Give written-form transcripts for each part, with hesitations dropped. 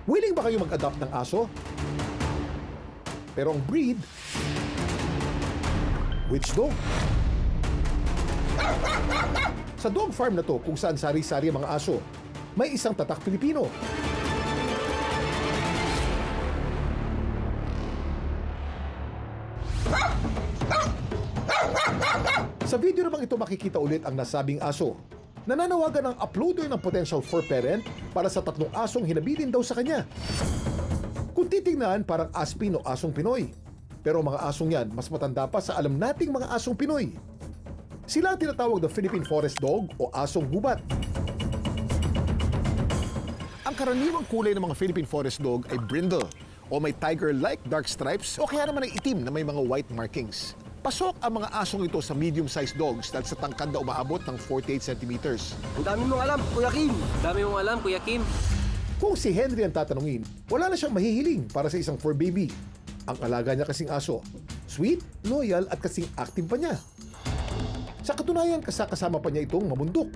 Willing ba kayo mag-adopt ng aso? Pero ang breed, which dog? Sa dog farm na to kung saan sari-sari ang mga aso, may isang tatak Pilipino. Sa video namang ito makikita ulit ang nasabing aso. Nananawagan ang uploader ng potential fur parent para sa 3 asong hinabitin daw sa kanya. Kung titingnan, parang aspin o asong Pinoy. Pero ang mga asong yan, mas matanda pa sa alam nating mga asong Pinoy. Sila ang tinatawag na Philippine Forest Dog o asong gubat. Ang karaniwang kulay ng mga Philippine Forest Dog ay brindle o may tiger-like dark stripes o kaya naman ay itim na may mga white markings. Pasok ang mga asong ito sa medium-sized dogs dahil sa tangkad na umaabot ng 48 centimeters. Ang dami mong alam, Kuya Kim. Dami mong alam, Kuya Kim. Kung si Henry ang tatanungin, wala na siyang mahihiling para sa isang fur baby. Ang alaga niya kasing aso, sweet, loyal at kasing active pa niya. Sa katunayan, kasama pa niya itong mamundok.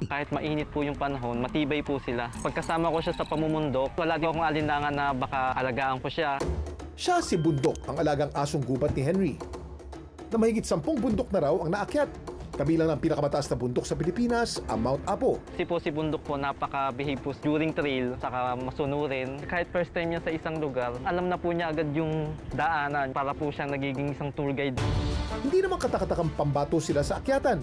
Kahit mainit po yung panahon, matibay po sila. Pagkasama ko siya sa pamumundok, wala din akong alinlangan na baka alagaan ko siya. Siya si Bundok, ang alagang asong gubat ni Henry. Na mahigit 10 bundok na raw ang naakyat. Kabilang ng pinakamataas na bundok sa Pilipinas, ang Mount Apo. Si Bundok po, napaka-behave po during trail, saka masunurin. Kahit first time niya sa isang lugar, alam na po niya agad yung daanan para po siya nagiging isang tour guide. Hindi naman katakatakang pambato sila sa akyatan.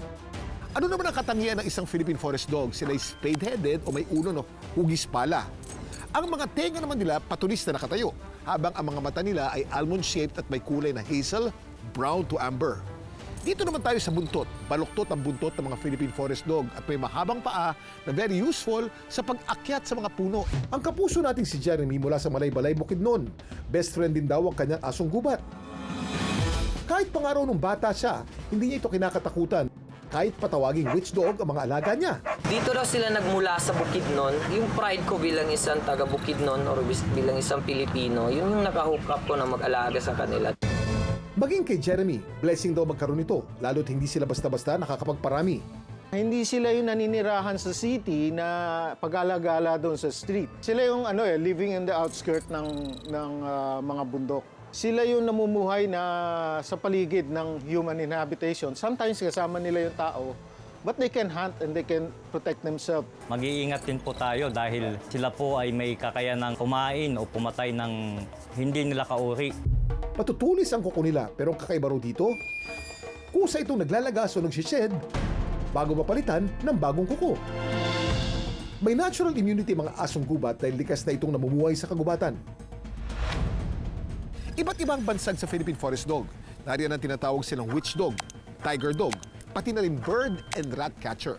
Ano naman ang katangian ng isang Philippine Forest Dog? Sila ay spade-headed o may ulo hugis pala. Ang mga tenga naman nila patulis na nakatayo, habang ang mga mata nila ay almond-shaped at may kulay na hazel, brown to amber. Dito naman tayo sa buntot. Baluktot ang buntot ng mga Philippine Forest Dog at may mahabang paa na very useful sa pag-akyat sa mga puno. Ang kapuso nating si Jeremy mula sa Malaybalay, Bukidnon. Best friend din daw ang kanyang asong gubat. Kahit pangaraw nung bata siya, hindi niya ito kinakatakutan. Kahit patawaging witch dog ang mga alaga niya. Dito daw sila nagmula sa Bukidnon. Yung pride ko bilang isang taga Bukidnon or bilang isang Pilipino, yun yung nakahook up ko na mag-alaga sa kanila. Maging kay Jeremy, blessing daw magkaroon nito, lalo't hindi sila basta-basta nakakapagparami. Hindi sila yung naninirahan sa city na pag-alagala doon sa street. Sila yung living in the outskirt ng mga bundok. Sila yung namumuhay na sa paligid ng human inhabitation. Sometimes kasama nila yung tao, but they can hunt and they can protect themselves. Mag-iingat din po tayo dahil sila po ay may kakayanang kumain o pumatay ng hindi nila kauri. Matutulis ang kuko nila, pero ang kakaiba raw dito, kusa itong naglalagas o nagsished bago mapalitan ng bagong kuko. May natural immunity mga asong gubat dahil likas na itong namumuhay sa kagubatan. Iba't ibang bansag sa Philippine Forest Dog. Nariyan ang tinatawag silang witch dog, tiger dog, pati na rin bird and rat catcher.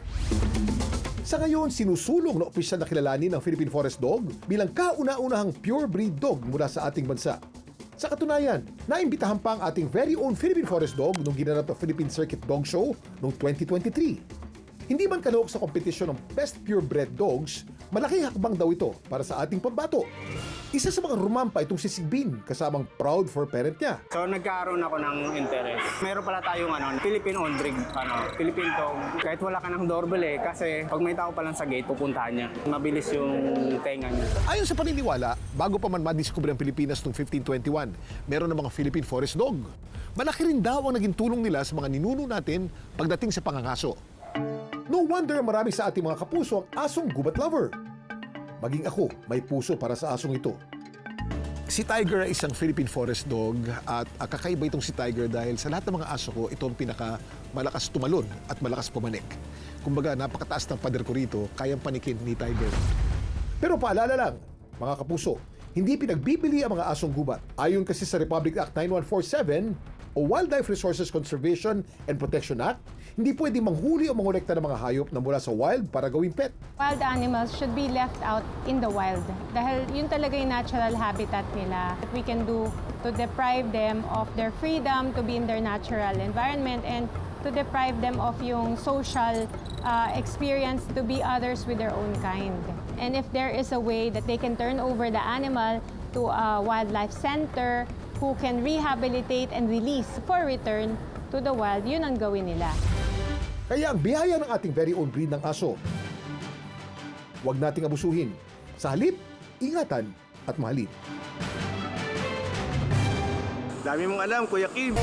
Sa ngayon, sinusulong na opisyal na kilalanin ng Philippine Forest Dog bilang kauna-unahang pure breed dog mula sa ating bansa. Sa katunayan, naimbitahan pa ang ating very own Philippine Forest Dog nung ginanap na Philippine Circuit Dog Show noong 2023. Hindi man kalahok sa kompetisyon ng Best Purebred Dogs, malaking hakbang daw ito para sa ating pambato. Isa sa mga rumampa itong si Sigbin, kasamang proud for parent niya. So nagkaroon ako ng interest. Meron pala tayong Philippine owned breed, Philippine dog. Kahit wala ka ng doorbell kasi pag may tao pa lang sa gate, pupuntahan niya. Mabilis yung tenga niya. Ayon sa paniniwala, bago pa man madiskubre ang Pilipinas noong 1521, meron ng mga Philippine Forest Dog. Malaki rin daw ang naging tulong nila sa mga ninuno natin pagdating sa pangangaso. No wonder marami sa ating mga kapuso ang asong gubat lover. Maging ako, may puso para sa asong ito. Si Tiger ay isang Philippine Forest Dog at kakaiba itong si Tiger dahil sa lahat ng mga aso ko, ito ang pinaka malakas tumalon at malakas pumanik. Kumbaga, napakataas ng pader ko rito, kayang panikin ni Tiger. Pero paalala lang, mga kapuso, hindi pinagbibili ang mga asong gubat. Ayon kasi sa Republic Act 9147 o Wildlife Resources Conservation and Protection Act, hindi pwedeng manghuli o mangolekta ng mga hayop na mula sa wild para gawing pet. Wild animals should be left out in the wild dahil yun talaga yung natural habitat nila. What we can do to deprive them of their freedom to be in their natural environment and to deprive them of yung social experience to be others with their own kind. And if there is a way that they can turn over the animal to a wildlife center who can rehabilitate and release for return to the wild, yun ang gawin nila. Kaya ang biyaya ng ating very own breed ng aso, huwag nating abusuhin. Sa halip, ingatan at mahalin. Dami mong alam, Kuya Kim.